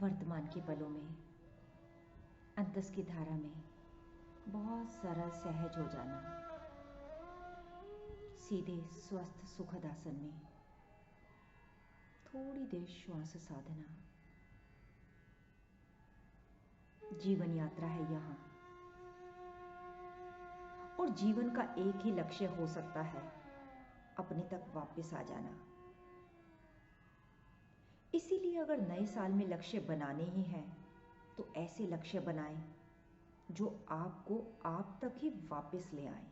वर्तमान के पलों में, अंतस की धारा में बहुत सरल सहज हो जाना, सीधे स्वस्थ सुखद आसन में थोड़ी देर श्वास साधना। जीवन यात्रा है यहाँ, और जीवन का एक ही लक्ष्य हो सकता है, अपने तक वापस आ जाना। इसीलिए अगर नए साल में लक्ष्य बनाने ही हैं तो ऐसे लक्ष्य बनाएं जो आपको आप तक ही वापस ले आए,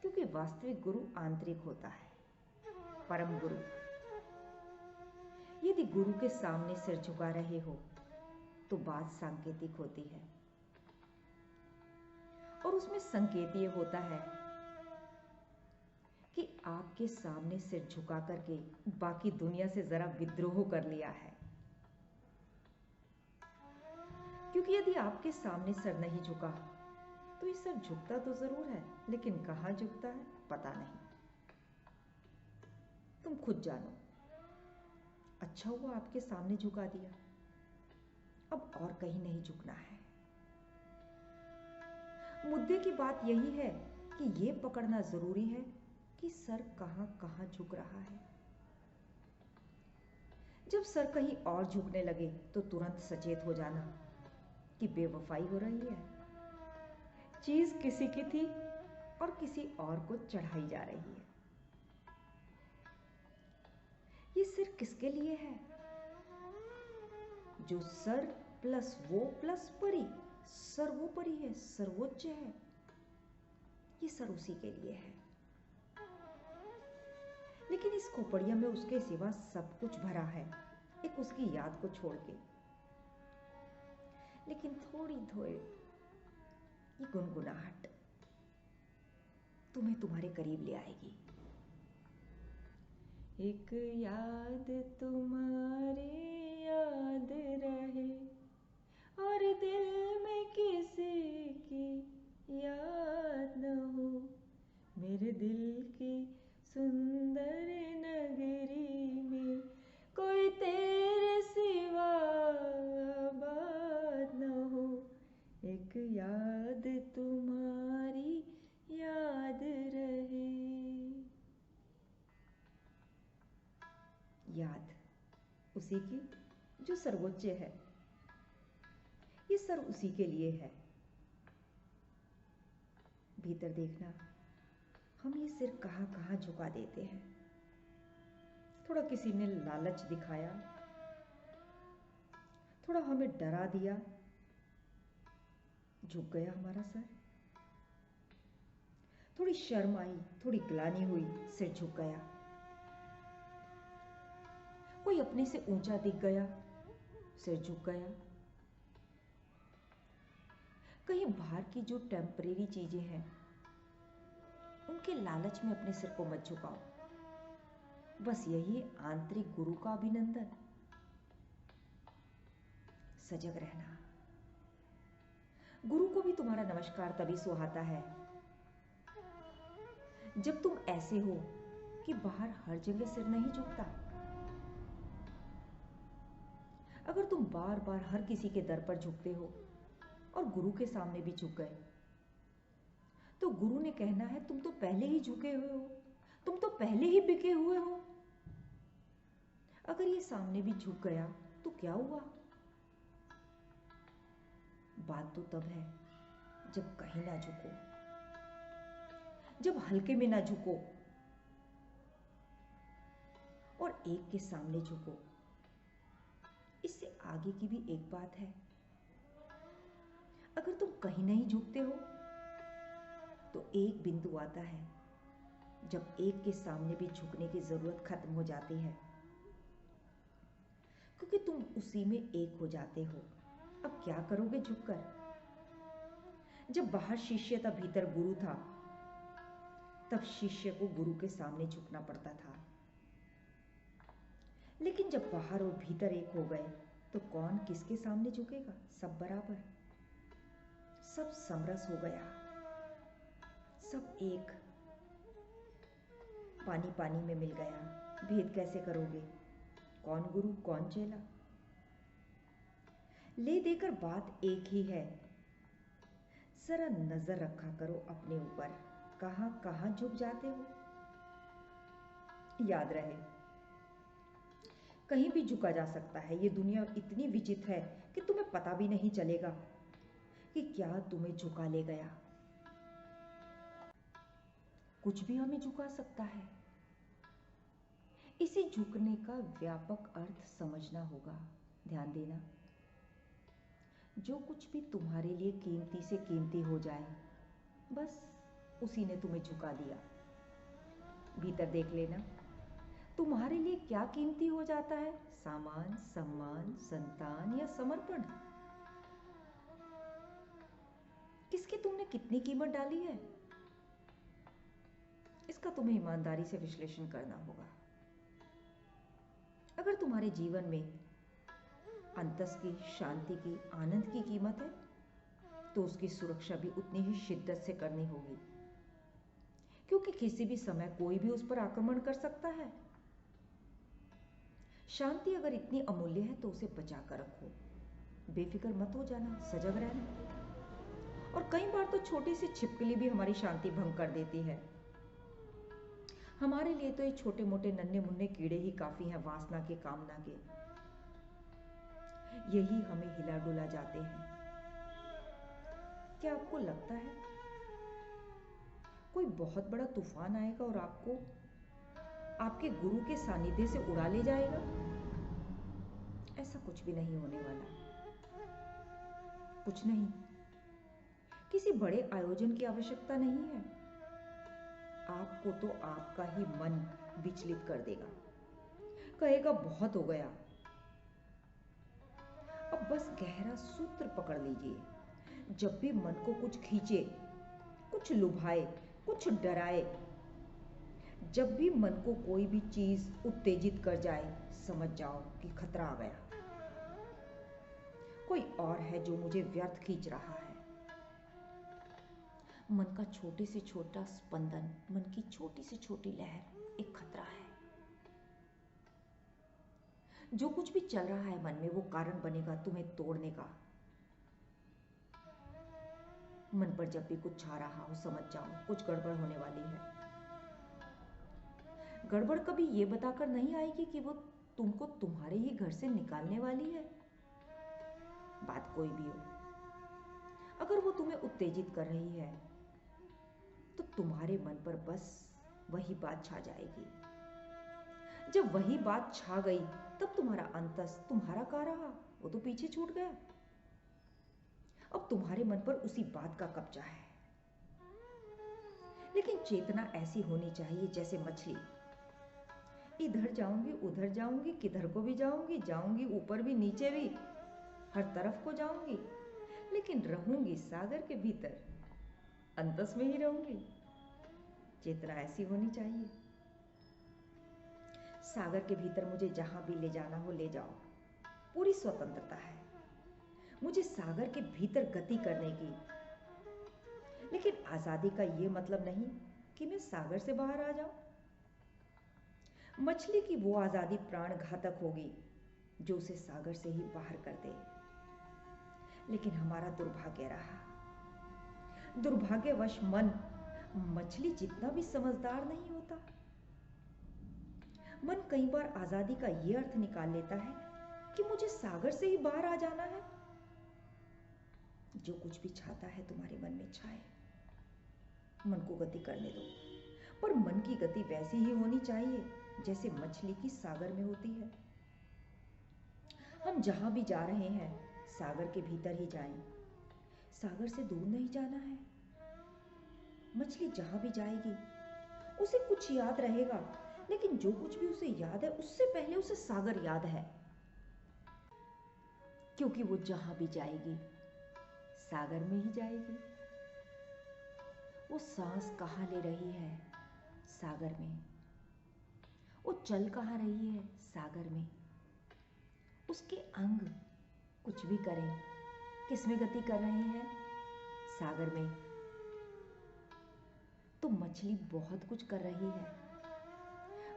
क्योंकि वास्तविक गुरु आंतरिक होता है, परम गुरु। यदि गुरु के सामने सिर झुका रहे हो तो बात सांकेतिक होती है, और उसमें संकेत ये होता है कि आपके सामने सिर झुका करके बाकी दुनिया से जरा विद्रोह कर लिया है। क्योंकि यदि आपके सामने सर नहीं झुका तो ये सर झुकता तो जरूर है, लेकिन कहां झुकता है पता नहीं। तुम खुद जानो। अच्छा हुआ आपके सामने झुका दिया, अब और कहीं नहीं झुकना है। मुद्दे की बात यही है कि यह पकड़ना जरूरी है कि सर कहां कहां झुक रहा है। जब सर कहीं और झुकने लगे तो तुरंत सचेत हो जाना कि बेवफाई हो रही है, चीज किसी की थी और किसी और को चढ़ाई जा रही है। ये सिर किसके लिए है? जो सर प्लस वो प्लस परी, सर्वोपरि है, सर्वोच्च है, ये सर उसी के लिए है। लेकिन इस खोपड़िया में उसके सिवा सब कुछ भरा है, एक उसकी याद को छोड़ के। लेकिन थोड़ी थोड़ी ये गुनगुनाहट तुम्हें तुम्हारे करीब ले आएगी। एक याद तुम्हारी याद रहे और दिल में किसी की याद न हो, मेरे दिल की सुंदर नगरी में कोई तेरे सिवा आबाद न हो। एक याद तुम्हारी याद रहे। याद उसी की जो सर्वोच्च है, ये सर उसी के लिए है। भीतर देखना, हम ये सिर कहां कहां झुका देते हैं। थोड़ा किसी ने लालच दिखाया, थोड़ा हमें डरा दिया, झुक गया हमारा सर। थोड़ी शर्म आई, थोड़ी ग्लानि हुई, सिर झुक गया। कोई अपने से ऊंचा दिख गया, सिर झुक गया। कहीं बाहर की जो टेम्परेरी चीजें हैं उनके लालच में अपने सिर को मत झुकाओ। बस यही आंतरिक गुरु का अभिनंदन। सजग रहना। गुरु को भी तुम्हारा नमस्कार तभी सुहाता है जब तुम ऐसे हो कि बाहर हर जगह सिर नहीं झुकता। अगर तुम बार बार हर किसी के दर पर झुकते हो और गुरु के सामने भी झुक गए तो गुरु ने कहना है तुम तो पहले ही झुके हुए हो, तुम तो पहले ही बिके हुए हो। अगर ये सामने भी झुक गया तो क्या हुआ? बात तो तब है जब कहीं ना झुको, जब हल्के में ना झुको और एक के सामने झुको। इससे आगे की भी एक बात है। अगर तुम कहीं नहीं झुकते हो तो एक बिंदु आता है जब एक के सामने भी झुकने की जरूरत खत्म हो जाती है, क्योंकि तुम उसी में एक हो जाते हो। अब क्या करोगे झुककर? जब बाहर शिष्य था भीतर गुरु था, तब शिष्य को गुरु के सामने झुकना पड़ता था। लेकिन जब बाहर और भीतर एक हो गए तो कौन किसके सामने झुकेगा? सब बराबर, सब समरस हो गया, सब एक, पानी पानी में मिल गया। भेद कैसे करोगे? कौन गुरु कौन चेला? ले देकर बात एक ही है। जरा नजर रखा करो अपने ऊपर, कहां कहां झुक जाते हो। याद रहे, कहीं भी झुका जा सकता है। ये दुनिया इतनी विचित्र है कि तुम्हें पता भी नहीं चलेगा कि क्या तुम्हें झुका ले गया। कुछ भी हमें झुका सकता है। इसे झुकने का व्यापक अर्थ समझना होगा। ध्यान देना, जो कुछ भी तुम्हारे लिए कीमती से कीमती हो जाए, बस उसी ने तुम्हें झुका दिया। भीतर देख लेना, तुम्हारे लिए क्या कीमती हो जाता है? सामान, सम्मान, संतान या समर्पण? किसकी तुमने कितनी कीमत डाली है? इसका तुम्हें ईमानदारी से विश्लेषण करना होगा। अगर तुम्हारे जीवन में अंतस की, शांति की, आनंद की कीमत है, तो उसकी सुरक्षा भी उतनी ही शिद्दत से करनी होगी, क्योंकि किसी भी समय कोई भी उस पर आक्रमण कर सकता है। शांति अगर इतनी अमूल्य है तो उसे बचा कर रखो। बेफिक्र मत हो जाना, सजग रहना। और कई बार तो छोटी सी छिपकली भी हमारी शांति भंग कर देती है। हमारे लिए तो ये छोटे मोटे नन्हे मुन्ने कीड़े ही काफी हैं, वासना के, कामना के। यही हमें हिला डुला जाते हैं। क्या आपको लगता है कोई बहुत बड़ा तूफान आएगा और आपको आपके गुरु के सानिध्य से उड़ा ले जाएगा? ऐसा कुछ भी नहीं होने वाला। कुछ नहीं, किसी बड़े आयोजन की आवश्यकता नहीं है। आपको तो आपका ही मन विचलित कर देगा, कहेगा बहुत हो गया। अब बस गहरा सूत्र पकड़ लीजिए। जब भी मन को कुछ खींचे, कुछ लुभाए, कुछ डराए, जब भी मन को कोई भी चीज उत्तेजित कर जाए, समझ जाओ कि खतरा आ गया। कोई और है जो मुझे व्यर्थ खींच रहा है। मन का छोटे से छोटा स्पंदन, मन की छोटी से छोटी लहर एक खतरा है। जो कुछ भी चल रहा है मन में, वो कारण बनेगा तुम्हें तोड़ने का। मन पर जब भी कुछ छा रहा हो, समझ जाओ कुछ गड़बड़ होने वाली है। गड़बड़ कभी ये बताकर नहीं आएगी कि वो तुमको तुम्हारे ही घर से निकालने वाली है। बात कोई भी हो, अगर वो तुम्हें उत्तेजित कर रही है, तो तुम्हारे मन पर बस वही बात छा जाएगी। जब वही बात छा गई, तब तुम्हारा अंतस, तुम्हारा कहाँ रहा? वो तो पीछे छूट गया। अब तुम्हारे मन पर उसी बात का कब्जा है। लेकिन चेतना ऐसी होनी चाहिए जैसे मछली। इधर जाऊंगी, उधर जाऊंगी, किधर को भी जाऊंगी, जाऊंगी ऊपर भी, नीचे भी, हर तरफ को जाऊंगी, लेकिन रहूंगी सागर के भीतर, अंतस में ही रहूंगी। चेतना ऐसी होनी चाहिए। सागर के भीतर मुझे जहां भी ले जाना हो ले जाओ, पूरी स्वतंत्रता है मुझे सागर के भीतर गति करने की। लेकिन आजादी का यह मतलब नहीं कि मैं सागर से बाहर आ जाऊं। मछली की वो आजादी प्राण घातक होगी जो उसे सागर से ही बाहर कर दे। लेकिन हमारा दुर्भाग्य रहा, दुर्भाग्यवश मन मछली जितना भी समझदार नहीं होता। मन कई बार आजादी का यह अर्थ निकाल लेता है कि मुझे सागर से ही बाहर आ जाना है। जो कुछ भी छाता है तुम्हारे मन में छाए, मन को गति करने दो, पर मन की गति वैसी ही होनी चाहिए जैसे मछली की सागर में होती है। हम जहां भी जा रहे हैं, सागर के भीतर ही जाएं, सागर से दूर नहीं जाना है। मछली जहां भी जाएगी उसे कुछ याद रहेगा, लेकिन जो कुछ भी उसे याद है, उससे पहले उसे सागर याद है, क्योंकि वो जहां भी जाएगी सागर में ही जाएगी। वो सांस कहां ले रही है? सागर में। वो चल कहां रही है? सागर में। उसके अंग कुछ भी करें, किस में गति कर रहे हैं? सागर में। तो मछली बहुत कुछ कर रही है।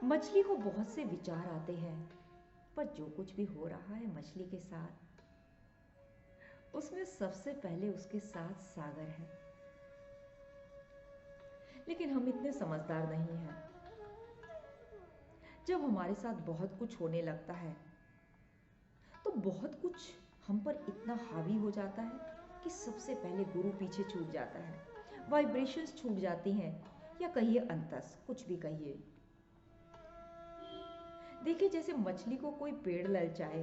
मछली को बहुत से विचार आते हैं, पर जो कुछ भी हो रहा है मछली के साथ, उसमें सबसे पहले उसके साथ सागर है। लेकिन हम इतने समझदार नहीं हैं। जब हमारे साथ बहुत कुछ होने लगता है तो बहुत कुछ हम पर इतना हावी हो जाता है कि सबसे पहले गुरु पीछे छूट जाता है, वाइब्रेशंस छूट जाती हैं, या कहिए अंतस, कुछ भी कहिए। देखिए, जैसे मछली को कोई पेड़ ललचाए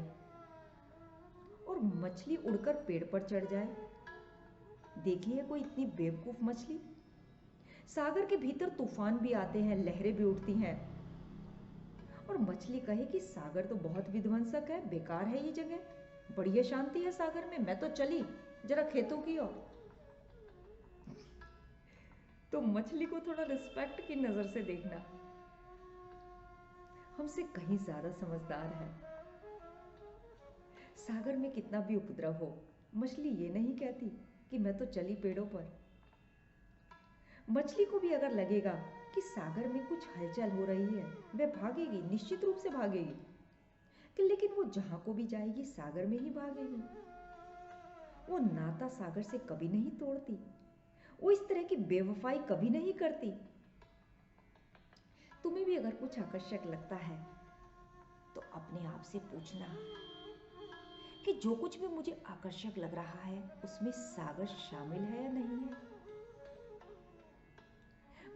और मछली उड़कर पेड़ पर चढ़ जाए। देखी है कोई इतनी बेवकूफ मछली? सागर के भीतर तूफान भी आते हैं, लहरें भी उठती हैं, और मछली कहे कि सागर तो बहुत विध्वंसक है, बेकार है ये जगह, बढ़िया शांति है सागर में, मैं तो चली जरा खेतों की ओर। तो मछली को थोड़ा रिस्पेक्ट की नजर से देखना। हमसे कहीं ज्यादा समझदार है। सागर में कितना भी उपद्रव हो, मछली ये नहीं कहती कि मैं तो चली पेड़ों पर। मछली को भी अगर लगेगा कि सागर में कुछ हलचल हो रही है, वह भागेगी, निश्चित रूप से भागेगी, कि लेकिन वो जहां को भी जाएगी सागर में ही भागेगी। वो नाता सागर से कभी नहीं तोड़ती, वो इस तरह की बेवफाई कभी नहीं करती। तुम्हें भी अगर कुछ आकर्षक लगता है तो अपने आप से पूछना कि जो कुछ भी मुझे आकर्षक लग रहा है उसमें सागर शामिल है या नहीं है।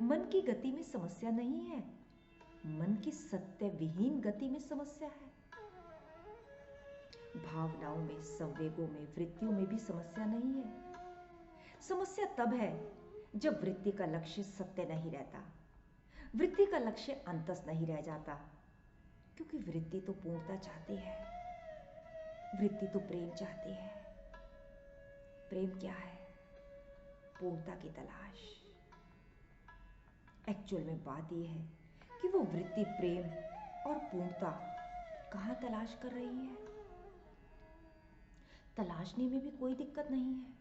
मन की गति में समस्या नहीं है, मन की सत्य विहीन गति में समस्या है। भावनाओं में, संवेगों में, वृत्तियों में भी समस्या नहीं है। समस्या तब है जब वृत्ति का लक्ष्य सत्य नहीं रहता, वृत्ति का लक्ष्य अंतस नहीं रह जाता, क्योंकि वृत्ति तो पूर्णता चाहती है, वृत्ति तो प्रेम चाहती है। प्रेम क्या है? पूर्णता की तलाश। एक्चुअल में बात यह है कि वो वृत्ति प्रेम और पूर्णता कहां तलाश कर रही है। तलाशने में भी कोई दिक्कत नहीं है,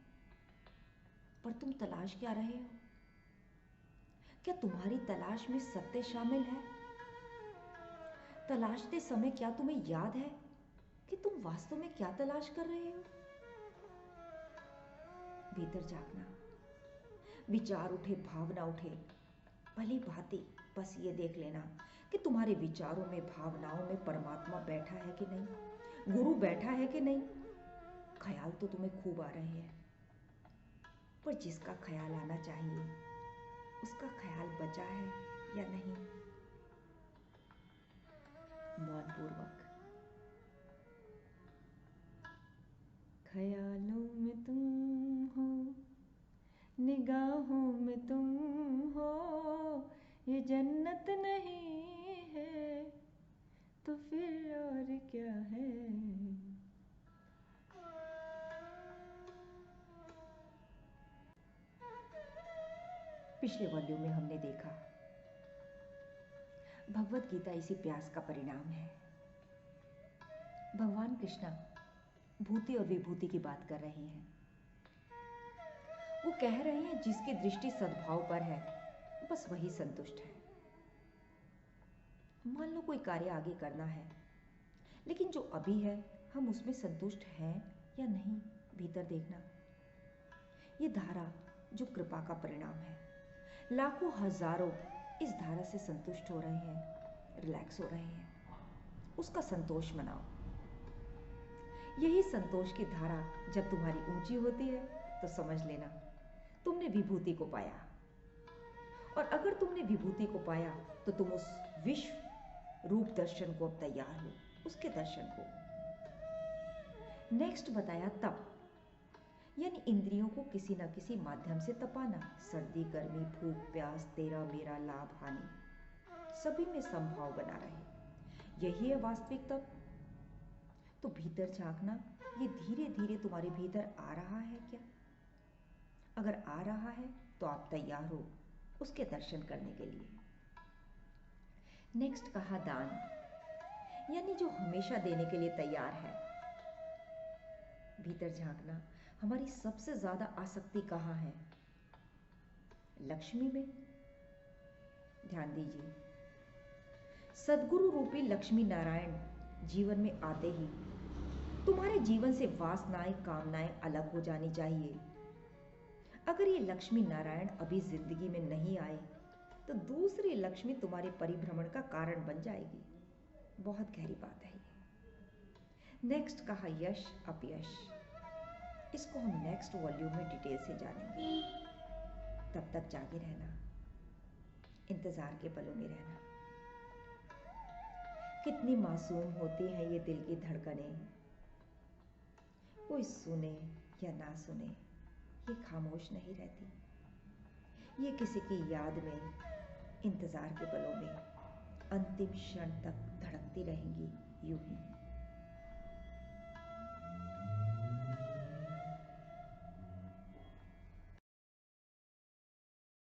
पर तुम तलाश क्या रहे हो? क्या तुम्हारी तलाश में सत्य शामिल है? तलाशते समय क्या तुम्हें याद है कि तुम वास्तव में क्या तलाश कर रहे हो? भीतर झांकना। विचार उठे, भावना उठे, भली भांति बस ये देख लेना कि तुम्हारे विचारों में, भावनाओं में परमात्मा बैठा है कि नहीं, गुरु बैठा है कि नहीं। ख्याल तो तुम्हें खूब आ रहे हैं, पर जिसका ख्याल आना चाहिए उसका ख्याल बचा है या नहीं। मौन पूर्वक। ख्यालों में तुम हो, निगाहों में तुम हो, ये जन्नत नहीं है तो फिर और क्या है। पिछले वॉल्यूम में हमने देखा भगवत गीता इसी प्यास का परिणाम है। भगवान कृष्णा भूति और विभूति की बात कर रहे हैं। वो कह रहे हैं जिसकी दृष्टि सद्भाव पर है बस वही संतुष्ट है। मान लो कोई कार्य आगे करना है, लेकिन जो अभी है हम उसमें संतुष्ट हैं या नहीं, भीतर देखना। ये धारा जो कृपा का परिणाम है, लाखों हजारों इस धारा से संतुष्ट हो रहे हैं, रिलैक्स हो रहे हैं, उसका संतोष मनाओ। यही संतोष की धारा जब तुम्हारी ऊंची होती है तो समझ लेना तुमने विभूति को पाया। और अगर तुमने विभूति को पाया तो तुम उस विश्व रूप दर्शन को अब तैयार हो, उसके दर्शन को। नेक्स्ट बताया तप, यानी इंद्रियों को किसी न किसी माध्यम से तपाना। सर्दी, गर्मी, भूख, प्यास, तेरा मेरा, लाभ, हानि, सभी में संभाव बना रहे, यही है वास्तविक तप। तो भीतर झांकना, ये धीरे धीरे तुम्हारे भीतर आ रहा है क्या? अगर आ रहा है तो आप तैयार हो उसके दर्शन करने के लिए। नेक्स्ट कहा दान, यानी जो हमेशा देने के लिए तैयार है। भीतर झांकना, हमारी सबसे ज्यादा आसक्ति कहाँ है? लक्ष्मी में। ध्यान दीजिए, सदगुरु रूपी लक्ष्मी नारायण जीवन में आते ही तुम्हारे जीवन से वासनाएं, कामनाएं अलग हो जानी चाहिए। अगर ये लक्ष्मी नारायण अभी जिंदगी में नहीं आए तो दूसरी लक्ष्मी तुम्हारे परिभ्रमण का कारण बन जाएगी। बहुत गहरी बात है ये। नेक्स्ट कहा यश अपयश। इसको हम नेक्स्ट वॉल्यूम में डिटेल से जानेंगे। तब तक जागे रहना, इंतजार के पलों में रहना। कितनी मासूम होती हैं ये दिल की धड़कनें, कोई सुने या ना सुने ये खामोश नहीं रहती। ये किसी की याद में, इंतजार के पलों में अंतिम क्षण तक धड़कती रहेंगी यूं ही।